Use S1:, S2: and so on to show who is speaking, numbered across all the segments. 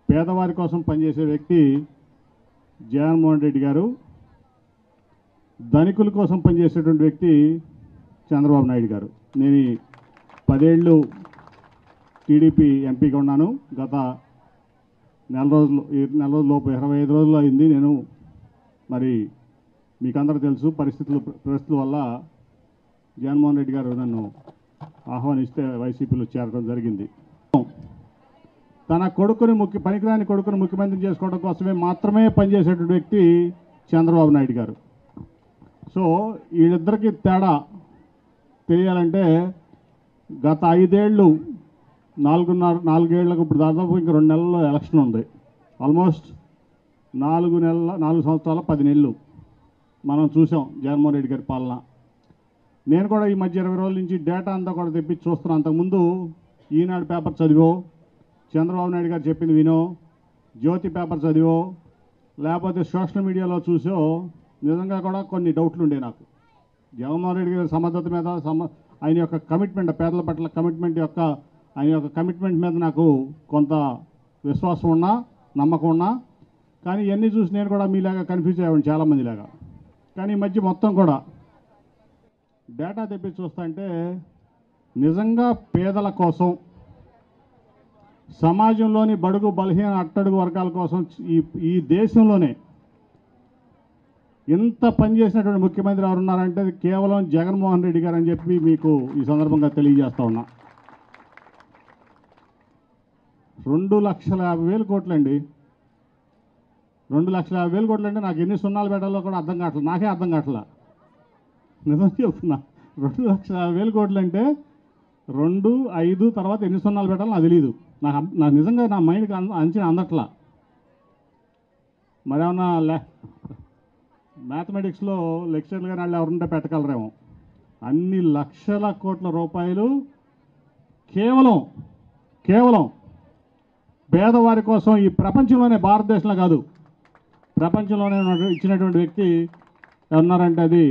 S1: పేదవారి కోసం పనిచేసే వ్యక్తి జగన్మోహన్ రెడ్డి గారు, ధనికుల కోసం పనిచేసేటువంటి వ్యక్తి చంద్రబాబు నాయుడు గారు. నేను 10 ఏళ్ళు టీడీపీ ఎంపీగా ఉన్నాను. గత నెల రోజుల లోపు 25 రోజులు అయింది. నేను మరి మీకందరూ తెలుసు, పరిస్థితుల వల్ల జగన్మోహన్ రెడ్డి గారు నన్ను ఆహ్వానిస్తే వైసీపీలో చేరడం జరిగింది. తన పనికిరాని కొడుకుని ముఖ్యమంత్రి చేసుకోవడం కోసమే మాత్రమే పనిచేసేటువంటి వ్యక్తి చంద్రబాబు నాయుడు గారు. సో వీళ్ళిద్దరికీ తేడా తెలియాలంటే గత 5 ఏళ్ళు 4 ఏళ్ళకు ఇప్పుడు దాదాపు ఇంకా 2 నెలల్లో ఎలక్షన్ ఉంది. ఆల్మోస్ట్ 4 సంవత్సరాల 10 నెలలు మనం చూసాం జగన్మోహన్ రెడ్డి గారి పాలన. నేను కూడా ఈ మధ్య 20 రోజుల నుంచి డేటా అంతా కూడా తెప్పించి చూస్తున్నాను. అంతకుముందు ఈనాడు పేపర్ చదివో, చంద్రబాబు నాయుడు గారు చెప్పింది వినో, జ్యోతి పేపర్ చదివో, లేకపోతే సోషల్ మీడియాలో చూసో నిజంగా కూడా కొన్ని డౌట్లు ఉండే నాకు. జగన్మోహన్ రెడ్డి గారి సమర్థత మీద, ఆయన యొక్క కమిట్మెంట్, పేదల పట్ల ఆయన యొక్క కమిట్మెంట్ మీద నాకు కొంత విశ్వాసం ఉన్నా, నమ్మకం ఉన్నా. కానీ ఇవన్నీ చూసి నేను కూడా మీలాగా కన్ఫ్యూజ్ అయ్యాను, చాలామందిలాగా. కానీ ఈ మధ్య మొత్తం కూడా డేటా తెప్పించి చూస్తుంటే నిజంగా పేదల కోసం, సమాజంలోని బడుగు బలహీన అట్టడుగు వర్గాల కోసం ఈ దేశంలోనే ఇంత పనిచేసినటువంటి ముఖ్యమంత్రి ఎవరు ఉన్నారంటే అది కేవలం జగన్మోహన్ రెడ్డి గారు అని చెప్పి మీకు ఈ సందర్భంగా తెలియజేస్తా ఉన్నా. 2,50,000 కోట్లండి. 2,50,000 కోట్లు అంటే నాకు ఎన్ని సున్నాలు పెట్టాలో కూడా అర్థం కావట్లేదు. నాకే అర్థం కావట్లా, నిజం చెప్తున్నా. 2,50,000 కోట్లు అంటే 2, 5 తర్వాత ఎన్ని సున్నాలు పెట్టాలో నాకు తెలియదు. నాకు నిజంగా నా మైండ్కి అంచనా అందట్లా. మరేమన్నా మ్యాథమెటిక్స్లో లెక్చర్లు కానీ వాళ్ళు ఎవరుంటే పెట్టగలరేమో. అన్ని లక్షల కోట్ల రూపాయలు కేవలం పేదవారి కోసం ఈ ప్రపంచంలోనే, భారతదేశంలో కాదు ప్రపంచంలోనే ఇచ్చినటువంటి వ్యక్తి ఉన్నారంటే అది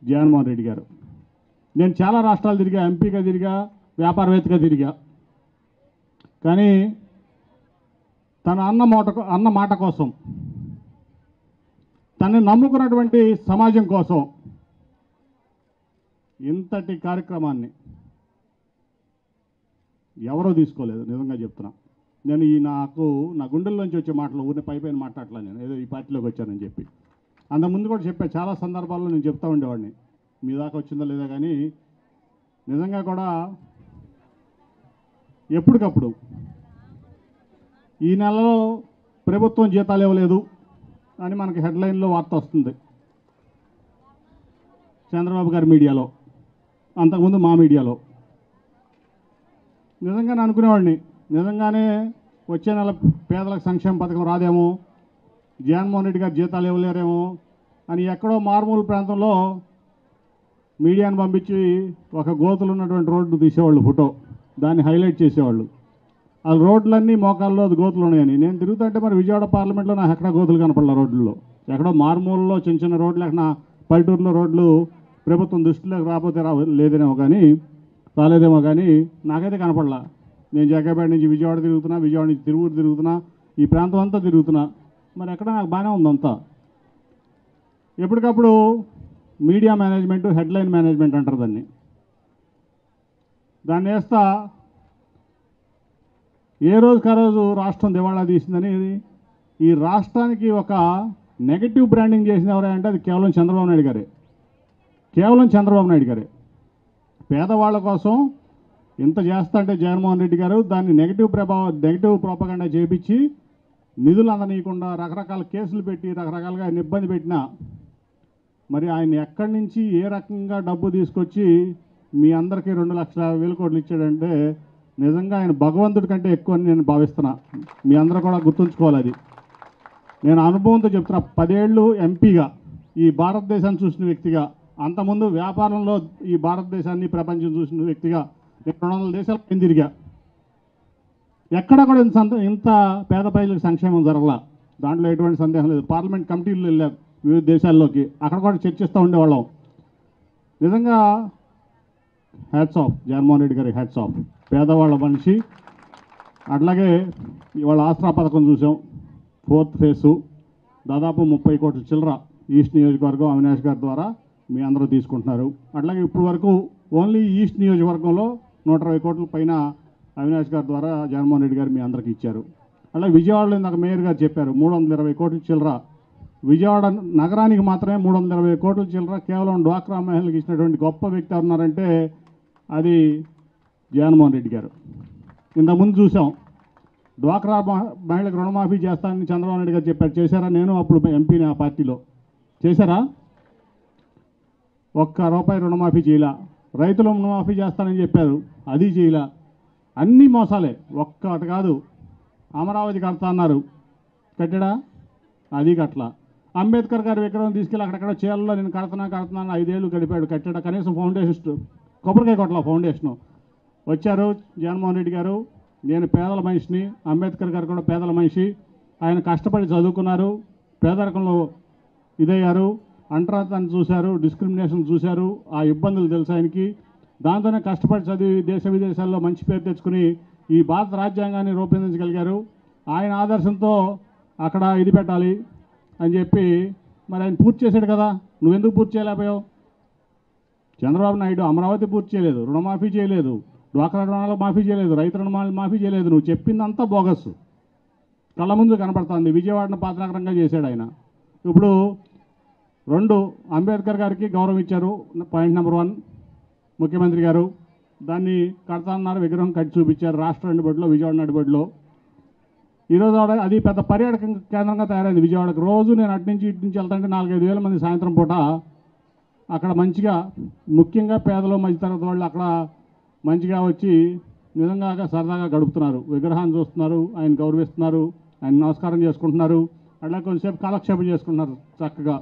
S1: జగన్మోహన్ రెడ్డి గారు. నేను చాలా రాష్ట్రాలు తిరిగా, ఎంపీగా తిరిగా, వ్యాపారవేత్తగా తిరిగా. కానీ తన అన్న మాట కోసం, తనని నమ్ముకున్నటువంటి సమాజం కోసం ఇంతటి కార్యక్రమాన్ని ఎవరో తీసుకోలేదు. నిజంగా చెప్తున్నా. నేను నా గుండెల్లోంచి వచ్చే మాటలు ఊరిని పైపైన మాట్లాడలే. నేను ఏదో ఈ పార్టీలోకి వచ్చానని చెప్పి అంతకుముందు కూడా చెప్పా. చాలా సందర్భాల్లో నేను చెప్తా ఉండేవాడిని. మీ దాకా వచ్చిందో లేదా కానీ నిజంగా కూడా ఎప్పటికప్పుడు ఈ నెలలో ప్రభుత్వం జీతాలు ఇవ్వలేదు అని మనకి హెడ్లైన్లో వార్త వస్తుంది. చంద్రబాబు గారి మీడియాలో, అంతకుముందు మా మీడియాలో. నిజంగానే అనుకునేవాడిని, నిజంగానే వచ్చే నెల పేదలకు సంక్షేమ పథకం రాదేమో, జగన్మోహన్ రెడ్డి గారు జీతాలు ఇవ్వలేరేమో అని ఎక్కడో మారుమూల ప్రాంతంలో మీడియాను పంపించి ఒక గోతులు ఉన్నటువంటి రోడ్డు తీసేవాళ్ళు, ఫోటో దాన్ని హైలైట్ చేసేవాళ్ళు. ఆ రోడ్లన్నీ మోకాల్లో గోతులు ఉన్నాయని. నేను తిరుగుతుంటే మరి విజయవాడ పార్లమెంట్లో నాకు ఎక్కడ గోతులు కనపడలే రోడ్లలో. ఎక్కడో మారుమూలలో చిన్న రోడ్లు, ఎక్కడ పల్లెటూరులో రోడ్లు ప్రభుత్వం దృష్టిలోకి లేదేమో కానీ నాకైతే కనపడలా. నేను జగ్గపేట నుంచి విజయవాడ తిరుగుతున్నా, విజయవాడ నుంచి తిరువూరు తిరుగుతున్నా, ఈ ప్రాంతం అంతా తిరుగుతున్నా. మరి ఎక్కడ నాకు బాగానే ఉందంతా. ఎప్పటికప్పుడు మీడియా మేనేజ్మెంట్, హెడ్లైన్ మేనేజ్మెంట్ అంటారు దాన్ని వేస్తా ఏ రోజుకి ఆ రోజు రాష్ట్రం దివాళా తీసిందని ఈ రాష్ట్రానికి ఒక నెగటివ్ బ్రాండింగ్ చేసిన ఎవరంటే అది కేవలం చంద్రబాబు నాయుడు గారే. పేదవాళ్ళ కోసం ఇంత చేస్తా అంటే జగన్మోహన్ రెడ్డి గారు దాన్ని నెగటివ్ ప్రోపగండా చేపించి నిధులు అందనీయకుండా రకరకాల కేసులు పెట్టి రకరకాలుగా ఆయన ఇబ్బంది పెట్టినా మరి ఆయన ఎక్కడి నుంచి ఏ రకంగా డబ్బు తీసుకొచ్చి మీ అందరికీ 2,50,000 కోట్లు ఇచ్చాడంటే నిజంగా ఆయన భగవంతుడి కంటే ఎక్కువ అని నేను భావిస్తున్నా. మీ అందరూ కూడా గుర్తుంచుకోవాలి. అది నేను అనుభవంతో చెప్తున్నా. 10 ఏళ్ళు ఎంపీగా ఈ భారతదేశాన్ని చూసిన వ్యక్తిగా, అంతకుముందు వ్యాపారంలో ఈ భారతదేశాన్ని ప్రపంచం చూసిన వ్యక్తిగా 200 దేశాలు తిరిగా. ఎక్కడ కూడా ఇంత పేద ప్రజలకు సంక్షేమం జరగల. దాంట్లో ఎటువంటి సందేహం లేదు. పార్లమెంట్ కమిటీలు వెళ్ళాం వివిధ దేశాల్లోకి, అక్కడ కూడా చర్చిస్తూ ఉండేవాళ్ళం. నిజంగా హ్యాట్స్ ఆఫ్ జగన్మోహన్ రెడ్డి గారి, హ్యాట్స్ ఆఫ్. పేదవాళ్ళ మనిషి, అట్లాగే ఇవాళ ఆసరా పథకం చూసాం, 4th ఫేసు దాదాపు 30 కోట్ల చిల్లర ఈస్ట్ నియోజకవర్గం అవినాష్ గారి ద్వారా మీ అందరూ తీసుకుంటున్నారు. అట్లాగే ఇప్పుడు వరకు ఓన్లీ ఈస్ట్ నియోజకవర్గంలో 120 కోట్ల పైన అవినాష్ గారి ద్వారా జగన్మోహన్ రెడ్డి గారు మీ అందరికీ ఇచ్చారు. అలాగే విజయవాడలో ఇందాక మేయర్ గారు చెప్పారు 320 కోట్ల చిల్లర, విజయవాడ నగరానికి మాత్రమే 320 కోట్ల చిల్లర కేవలం డ్వాక్రా మహిళలకు ఇచ్చినటువంటి గొప్ప వ్యక్తి ఉన్నారంటే అది జగన్మోహన్ రెడ్డి గారు. ఇంతకుముందు చూసాం డ్వాక్రా మహిళలకు రుణమాఫీ చేస్తానని చంద్రబాబు నాయుడు గారు చెప్పారు. చేశారా? నేను అప్పుడు ఎంపీని ఆ పార్టీలో. చేశారా? ₹1 రుణమాఫీ చేయలా. రైతులు రుణమాఫీ చేస్తానని చెప్పారు, అది చేయలా. అన్నీ మోసాలే, ఒక్కటి కాదు. అమరావతి కడతా అన్నారు, కట్టాడా? అది కట్టలా. అంబేద్కర్ గారి విగ్రహం తీసుకెళ్ళి అక్కడక్కడ చీరల్లో నేను కడుతున్నాను 5 ఏళ్ళు గడిపాడు, కట్టాడా? కనీసం ఫౌండేషన్ కొబ్బరికాయ కొట్టలా ఫౌండేషను. వచ్చారు జగన్మోహన్ రెడ్డి గారు, నేను పేదల మనిషిని, అంబేద్కర్ గారు కూడా పేదల మనిషి, ఆయన కష్టపడి చదువుకున్నారు, పేదరికంలో ఇదయ్యారు, అంటరాంతాన్ని చూశారు, డిస్క్రిమినేషన్ చూశారు, ఆ ఇబ్బందులు తెలుసు ఆయనకి. దాంతోనే కష్టపడి చదివి దేశ విదేశాల్లో మంచి పేరు తెచ్చుకుని ఈ భారత రాజ్యాంగాన్ని రూపొందించగలిగారు. ఆయన ఆదర్శంతో అక్కడ ఇది పెట్టాలి అని చెప్పి మరి ఆయన పూర్తి చేశాడు కదా. నువ్వెందుకు పూర్తి చేయలేకపోయావు? చంద్రబాబు నాయుడు అమరావతి పూర్తి చేయలేదు, రుణమాఫీ చేయలేదు, డ్వాక్రా రుణాలు మాఫీ చేయలేదు, రైతు రుణాలు మాఫీ చేయలేదు. నువ్వు చెప్పిందంతా బోగస్, కళ్ళ ముందు కనపడుతుంది. విజయవాడను పాతనగరంగా చేశాడు ఆయన. ఇప్పుడు 2 అంబేద్కర్ గారికి గౌరవం ఇచ్చారు. పాయింట్ నెంబర్ 1 ముఖ్యమంత్రి గారు దాన్ని కడతా అన్నారు, విగ్రహం కట్టి చూపించారు రాష్ట్ర నడిబొడ్డులో, విజయవాడ నడిబొడ్డులో. ఈరోజు అది పెద్ద పర్యాటక కేంద్రంగా తయారైంది విజయవాడకు. రోజు నేను అటు నుంచి ఇటు నుంచి వెళ్తాంటే 4-5 వేల మంది సాయంత్రం పూట అక్కడ మంచిగా, ముఖ్యంగా పేదలు మధ్యతరగతి వాళ్ళు అక్కడ మంచిగా వచ్చి నిజంగా సరదాగా గడుపుతున్నారు. విగ్రహాన్ని చూస్తున్నారు, ఆయన గౌరవిస్తున్నారు, ఆయన నమస్కారం చేసుకుంటున్నారు, అట్లా కొంచెంసేపు కాలక్షేపం చేసుకుంటున్నారు చక్కగా.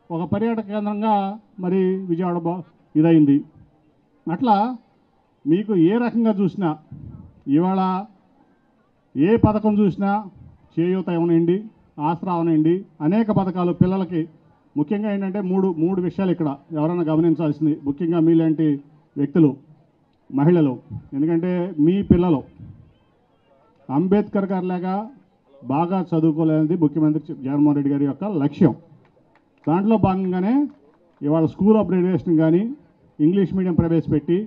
S1: ఒక పర్యాటక కేంద్రంగా మరి విజయవాడ ఇదైంది. అట్లా మీకు ఏ రకంగా చూసినా, ఇవాళ ఏ పథకం చూసినా, చేయూత అవనండి, ఆసరా అవనండి, అనేక పథకాలు పిల్లలకి. ముఖ్యంగా ఏంటంటే మూడు విషయాలు ఇక్కడ ఎవరైనా గమనించాల్సింది, ముఖ్యంగా మీలాంటి వ్యక్తులు, మహిళలు. ఎందుకంటే మీ పిల్లలు అంబేద్కర్ గారి లాగా బాగా చదువుకోలేనిది ముఖ్యమంత్రి జగన్మోహన్ రెడ్డి గారి యొక్క లక్ష్యం. దాంట్లో భాగంగానే ఇవాళ స్కూల్ అప్గ్రేడేషన్ కానీ ఇంగ్లీష్ మీడియం ప్రవేశపెట్టి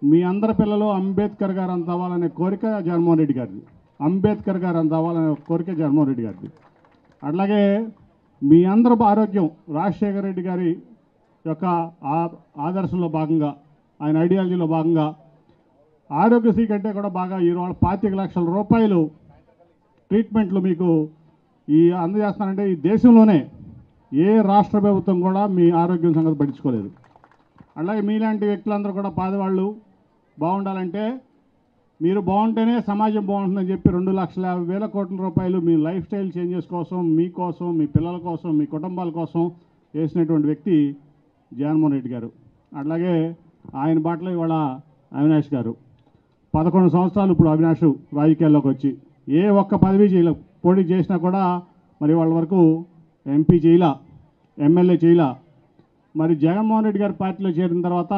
S1: మీ అందరి పిల్లలు అంబేద్కర్ గారు అంత అవ్వాలనే కోరిక జగన్మోహన్ రెడ్డి గారిది. అంబేద్కర్ గారు అంత అవ్వాలనే కోరిక జగన్మోహన్ రెడ్డి గారిది. అట్లాగే మీ అందరూ ఆరోగ్యం రాజశేఖర రెడ్డి గారి యొక్క ఆదర్శంలో భాగంగా, ఆయన ఐడియాలజీలో భాగంగా ఆరోగ్యశ్రీ కంటే కూడా బాగా ఈరోజు 25 లక్షల రూపాయలు ట్రీట్మెంట్లు మీకు అందజేస్తానంటే ఈ దేశంలోనే ఏ రాష్ట్ర ప్రభుత్వం కూడా మీ ఆరోగ్యం సంగతి పట్టించుకోలేదు. అలాగే మీలాంటి వ్యక్తులందరూ కూడా పేదవాళ్ళు బాగుండాలంటే, మీరు బాగుంటేనే సమాజం బాగుంటుందని చెప్పి 2,50,000 కోట్ల రూపాయలు మీ లైఫ్ స్టైల్ చేంజెస్ కోసం, మీకోసం, మీ పిల్లల కోసం, మీ కుటుంబాల కోసం వేసినటువంటి వ్యక్తి జగన్మోహన్ రెడ్డి గారు. అట్లాగే ఆయన బాటలో ఇవాళ అవినాష్ గారు 11 సంవత్సరాలు ఇప్పుడు అవినాష్ రాజకీయాల్లోకి వచ్చి ఏ ఒక్క పదవి చేయలే. పోటీ చేసినా కూడా మరి వాళ్ళ వరకు ఎంపీ చేయలా, ఎమ్మెల్యే చేయలా. మరి జగన్మోహన్ రెడ్డి గారి పార్టీలో చేరిన తర్వాత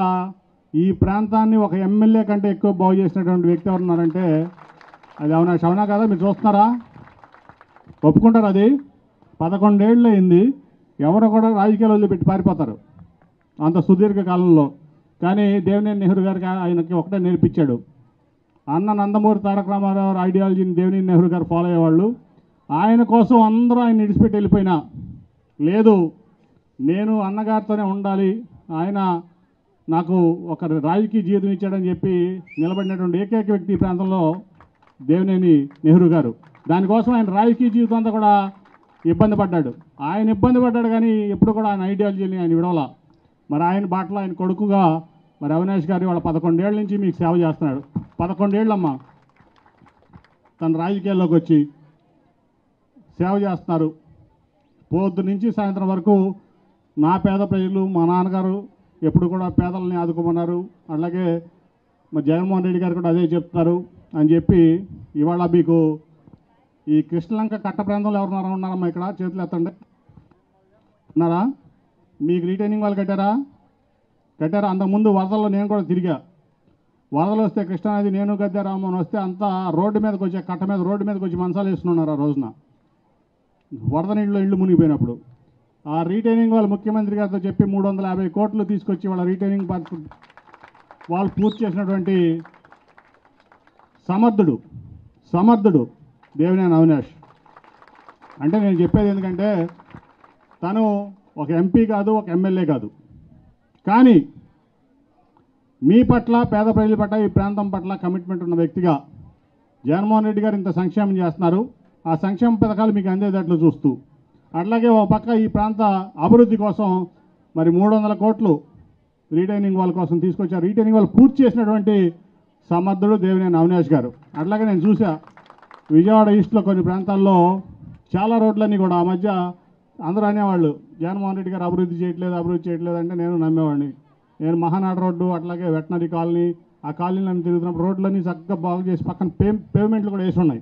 S1: ఈ ప్రాంతాన్ని ఒక ఎమ్మెల్యే కంటే ఎక్కువ బాగు చేసినటువంటి వ్యక్తి ఎవరున్నారంటే అది అవినాష్. అవునా కదా? మీరు చూస్తున్నారా? ఒప్పుకుంటారు? అది 11 ఏళ్ళు అయింది. ఎవరో కూడా రాజకీయాలు వదిలిపెట్టి పారిపోతారు అంత సుదీర్ఘ కాలంలో. కానీ దేవినేని నెహ్రూ గారికి ఆయనకి ఒకటే నేర్పించాడు. అన్న నందమూరి తారక రామారావు ఐడియాలజీని దేవినేని నెహ్రూ గారు ఫాలో అయ్యేవాళ్ళు. ఆయన కోసం అందరూ ఆయన విడిచిపెట్టి వెళ్ళిపోయినా లేదు, నేను అన్నగారితోనే ఉండాలి, ఆయన నాకు ఒక రాజకీయ జీవితం ఇచ్చాడని చెప్పి నిలబడినటువంటి ఏకైక వ్యక్తి ఈ ప్రాంతంలో దేవినేని నెహ్రూ గారు. దానికోసం ఆయన రాజకీయ జీవితం అంతా కూడా ఇబ్బంది పడ్డాడు. ఆయన ఇబ్బంది పడ్డాడు కానీ ఎప్పుడు కూడా ఆయన ఐడియాలజీని ఆయన విడవలా. మరి ఆయన బాటలో ఆయన కొడుకుగా మరి అవినాష్ గారు వాళ్ళ 11 ఏళ్ళ నుంచి మీకు సేవ చేస్తున్నాడు. 11 ఏళ్ళమ్మా తన రాజకీయాల్లోకి వచ్చి సేవ చేస్తున్నారు. పొద్దు నుంచి సాయంత్రం వరకు నా పేద ప్రజలు, మా నాన్నగారు ఎప్పుడు కూడా పేదలని ఆదుకోమన్నారు. అలాగే మరి జగన్మోహన్ రెడ్డి గారు కూడా అదే చెప్తున్నారు అని చెప్పి ఇవాళ మీకు ఈ కృష్ణలంక కట్ట ప్రాంతంలో ఎవరున్నారా ఉన్నారమ్మా? ఇక్కడ చేతులు ఎత్తండి. ఉన్నారా? మీకు రీటైనింగ్ వాళ్ళు కట్టారా? అంతకుముందు వరదల్లో నేను కూడా తిరిగా. వరదలు వస్తే కృష్ణానది నేను గద్దె రామ్మోహన్ వస్తే అంతా రోడ్డు మీదకి వచ్చే కట్ట మీద రోడ్డు మీదకి వచ్చి మంచాలు వేసుకున్నారు ఆ రోజున వరద నీళ్ళలో ఇళ్ళు మునిగిపోయినప్పుడు. ఆ రీటైనింగ్ వాళ్ళు ముఖ్యమంత్రి గారితో చెప్పి 350 కోట్లు తీసుకొచ్చి వాళ్ళ రీటైనింగ్ వాళ్ళు పూర్తి చేసినటువంటి సమర్థుడు దేవినేని అవినాష్. అంటే నేను చెప్పేది ఎందుకంటే తను ఒక ఎంపీ కాదు, ఒక ఎమ్మెల్యే కాదు, కానీ మీ పట్ల పేద ప్రజల పట్ల ఈ ప్రాంతం పట్ల కమిట్మెంట్ ఉన్న వ్యక్తిగా జగన్మోహన్ రెడ్డి గారు ఇంత సంక్షేమం చేస్తున్నారు. ఆ సంక్షేమ పథకాలు మీకు అందేటట్లు చూస్తూ అట్లాగే ఒక పక్క ఈ ప్రాంత అభివృద్ధి కోసం మరి 300 కోట్లు రీటైనింగ్ వాళ్ళ కోసం తీసుకొచ్చారు. రీటైనింగ్ వాళ్ళు పూర్తి చేసినటువంటి సమర్థుడు దేవినేని అవినాష్ గారు. అట్లాగే నేను చూసా విజయవాడ ఈస్ట్లో కొన్ని ప్రాంతాల్లో చాలా రోడ్లన్నీ కూడా ఆ మధ్య అందరూ అనేవాళ్ళు జగన్మోహన్ రెడ్డి గారు అభివృద్ధి చేయట్లేదు అంటే నేను నమ్మేవాడిని. నేను మహానాడు రోడ్డు అట్లాగే వెటనరీ కాలనీ ఆ కాలనీలన్నీ తిరుగుతున్నప్పుడు రోడ్లన్నీ చక్కగా బాగు చేసి పక్కన పేమెంట్లు కూడా వేసి ఉన్నాయి.